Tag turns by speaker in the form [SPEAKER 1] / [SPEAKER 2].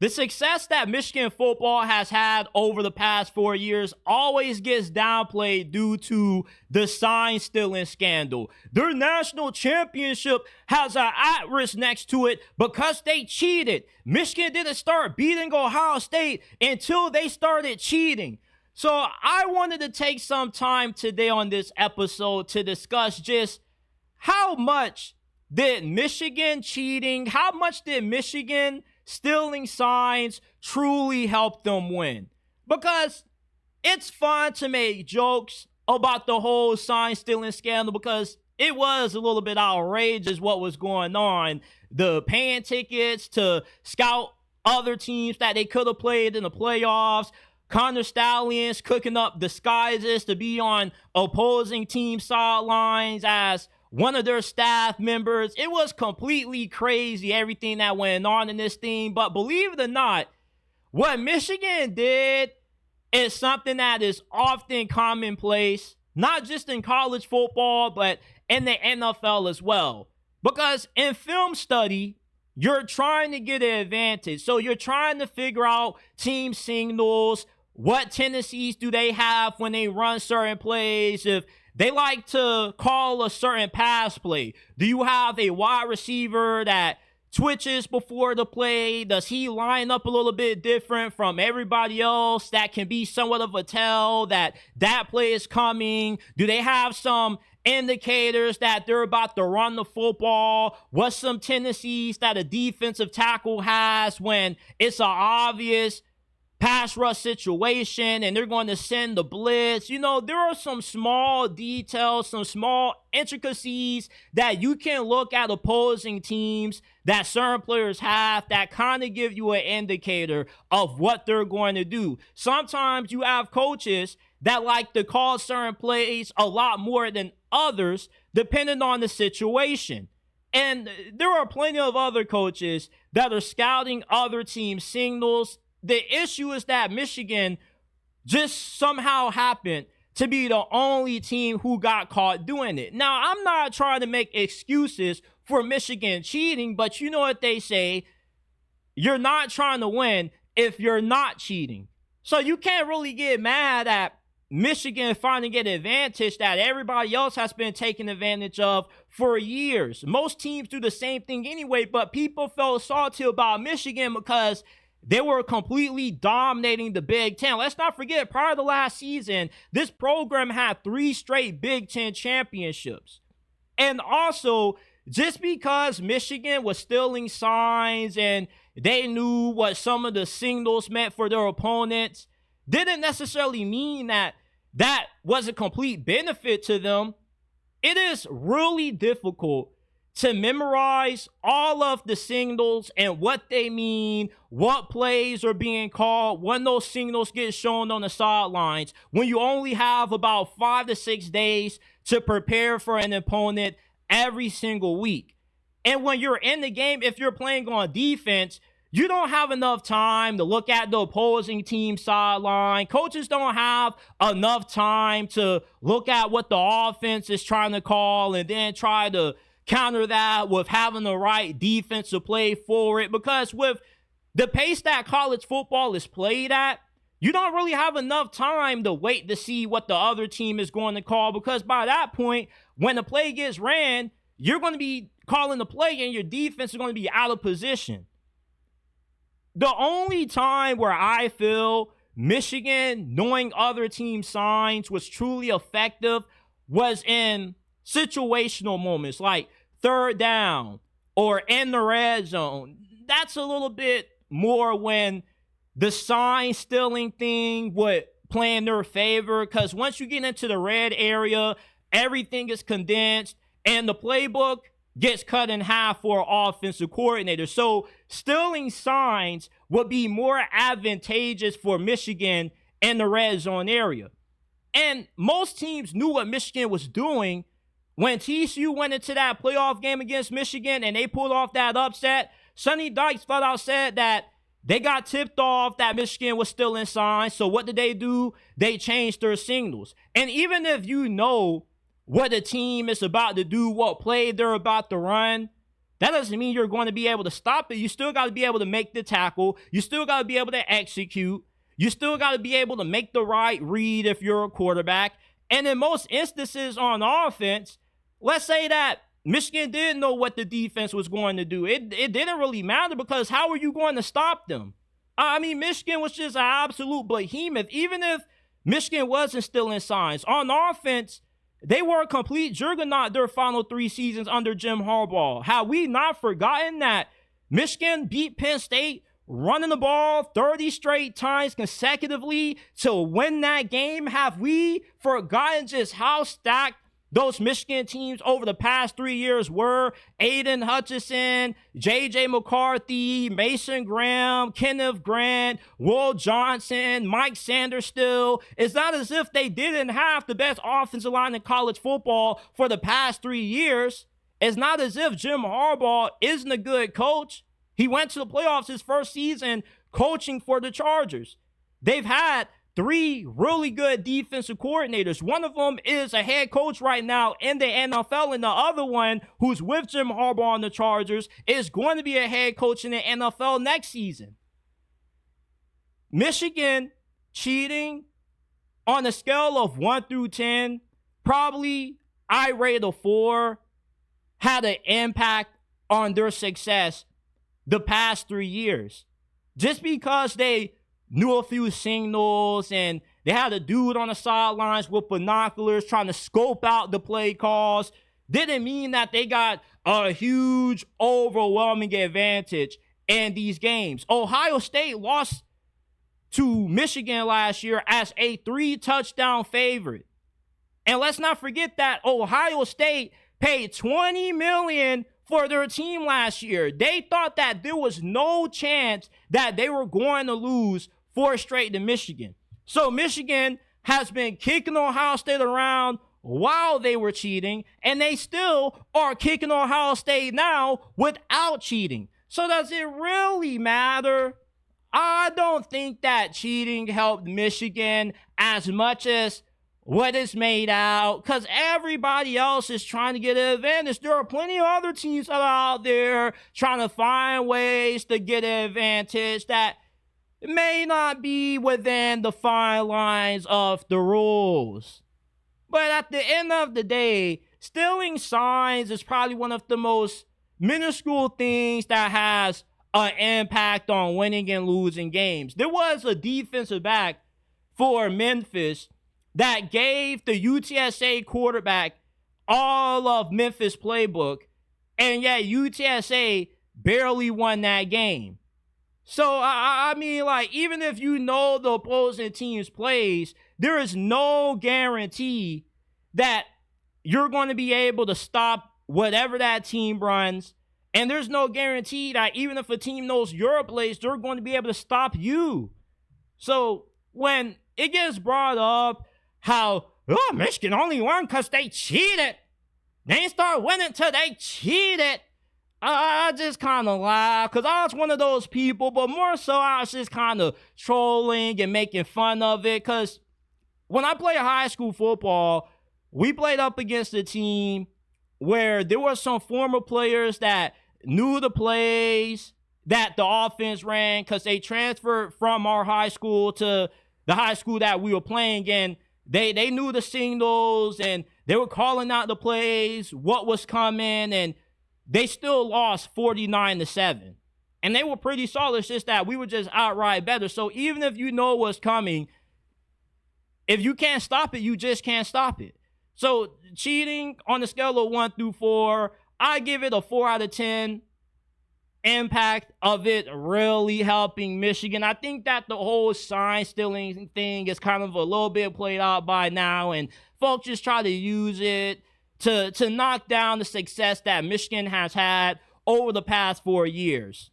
[SPEAKER 1] The success that Michigan football has had over the past 4 years always gets downplayed due to the sign stealing scandal. Their national championship has an asterisk next to it because they cheated. Michigan didn't start beating Ohio State until they started cheating. So I wanted to take some time today on this episode to discuss just how much did Michigan cheating, how much did Michigan stealing signs truly help them win? Because it's fun to make jokes about the whole sign stealing scandal because it was a little bit outrageous what was going on. The paying tickets to scout other teams that they could have played in the playoffs. Connor Stallions cooking up disguises to be on opposing team sidelines as one of their staff members. It was completely crazy, everything that went on in this thing. But believe it or not, what Michigan did is something that is often commonplace, not just in college football, but in the NFL as well. Because in film study, you're trying to get an advantage. So you're trying to figure out team signals. What tendencies do they have when they run certain plays? If they like to call a certain pass play, do you have a wide receiver that twitches before the play? Does he line up a little bit different from everybody else? That can be somewhat of a tell that that play is coming. Do they have some indicators that they're about to run the football? What's some tendencies that a defensive tackle has when it's an obvious pass rush situation and they're going to send the blitz? You know, there are some small details, some small intricacies that you can look at opposing teams that certain players have that kind of give you an indicator of what they're going to do. Sometimes you have coaches that like to call certain plays a lot more than others, depending on the situation. And there are plenty of other coaches that are scouting other team signals. The issue is that Michigan just somehow happened to be the only team who got caught doing it. Now, I'm not trying to make excuses for Michigan cheating, but you know what they say, you're not trying to win if you're not cheating. So you can't really get mad at Michigan finally get an advantage that everybody else has been taking advantage of for years. Most teams do the same thing anyway, but people felt salty about Michigan because they were completely dominating the Big Ten. Let's not forget, prior to last season, this program had 3 straight Big Ten championships. And also, just because Michigan was stealing signs and they knew what some of the signals meant for their opponents, didn't necessarily mean that that was a complete benefit to them. It is really difficult to memorize all of the signals and what they mean, what plays are being called, when those signals get shown on the sidelines, when you only have about 5 to 6 days to prepare for an opponent every single week. And when you're in the game, if you're playing on defense, you don't have enough time to look at the opposing team sideline. Coaches don't have enough time to look at what the offense is trying to call and then try to counter that with having the right defensive play for it. Because with the pace that college football is played at, you don't really have enough time to wait to see what the other team is going to call, because by that point, when the play gets ran, you're going to be calling the play and your defense is going to be out of position. The only time where I feel Michigan knowing other team signs was truly effective was in situational moments like third down or in the red zone. That's a little bit more when the sign stealing thing would play in their favor, because once you get into the red area, everything is condensed and the playbook gets cut in half for an offensive coordinator. So stealing signs would be more advantageous for Michigan in the red zone area. And most teams knew what Michigan was doing. When TCU went into that playoff game against Michigan and they pulled off that upset, Sonny Dykes flat out said that they got tipped off that Michigan was stealing signs. So what did they do? They changed their signals. And even if you know what a team is about to do, what play they're about to run, That doesn't mean you're going to be able to stop it. You still got to be able to make the tackle. You still got to be able to execute. You still got to be able to make the right read if you're a quarterback. And in most instances on offense, let's say that Michigan didn't know what the defense was going to do. It didn't really matter, because how are you going to stop them? I mean, Michigan was just an absolute behemoth. Even if Michigan wasn't still in signs, on offense, they were a complete juggernaut their final 3 seasons under Jim Harbaugh. Have we not forgotten that Michigan beat Penn State running the ball 30 straight times consecutively to win that game? Have we forgotten just how stacked those Michigan teams over the past 3 years were? Aiden Hutchinson, J.J. McCarthy, Mason Graham, Kenneth Grant, Will Johnson, Mike Sanders still. It's not as if they didn't have the best offensive line in college football for the past 3 years. It's not as if Jim Harbaugh isn't a good coach. He went to the playoffs his first season coaching for the Chargers. They've had 3 really good defensive coordinators. One of them is a head coach right now in the NFL, and the other one, who's with Jim Harbaugh on the Chargers, is going to be a head coach in the NFL next season. Michigan cheating on a scale of 1 through 10, probably I rate a 4, had an impact on their success the past 3 years. Just because they knew a few signals and they had a dude on the sidelines with binoculars trying to scope out the play calls didn't mean that they got a huge, overwhelming advantage in these games. Ohio State lost to Michigan last year as a 3-touchdown favorite. And let's not forget that Ohio State paid $20 million for their team last year. They thought that there was no chance that they were going to lose 4 straight to Michigan. So Michigan has been kicking Ohio State around while they were cheating, and they still are kicking Ohio State now without cheating. So does it really matter? I don't think that cheating helped Michigan as much as what it's made out, because everybody else is trying to get an advantage. There are plenty of other teams that are out there trying to find ways to get an advantage that may not be within the fine lines of the rules. But at the end of the day, stealing signs is probably one of the most minuscule things that has an impact on winning and losing games. There was a defensive back for Memphis that gave the UTSA quarterback all of Memphis playbook, and yet UTSA barely won that game. So, I mean, like, even if you know the opposing team's plays, there is no guarantee that you're going to be able to stop whatever that team runs. And there's no guarantee that even if a team knows your plays, they're going to be able to stop you. So, when it gets brought up how, Michigan only won because they cheated. They didn't start winning till they cheated. I just kind of laugh, because I was one of those people, but more so I was just kind of trolling and making fun of it, because when I played high school football, we played up against a team where there were some former players that knew the plays that the offense ran, because they transferred from our high school to the high school that we were playing, and they knew the signals, and they were calling out the plays, what was coming, and they still lost 49-7. And they were pretty solid. It's just that we were just outright better. So even if you know what's coming, if you can't stop it, you just can't stop it. So cheating on the scale of 1 through 4, I give it a 4 out of 10. Impact of it really helping Michigan. I think that the whole sign stealing thing is kind of a little bit played out by now, and folks just try to use it to knock down the success that Michigan has had over the past 4 years.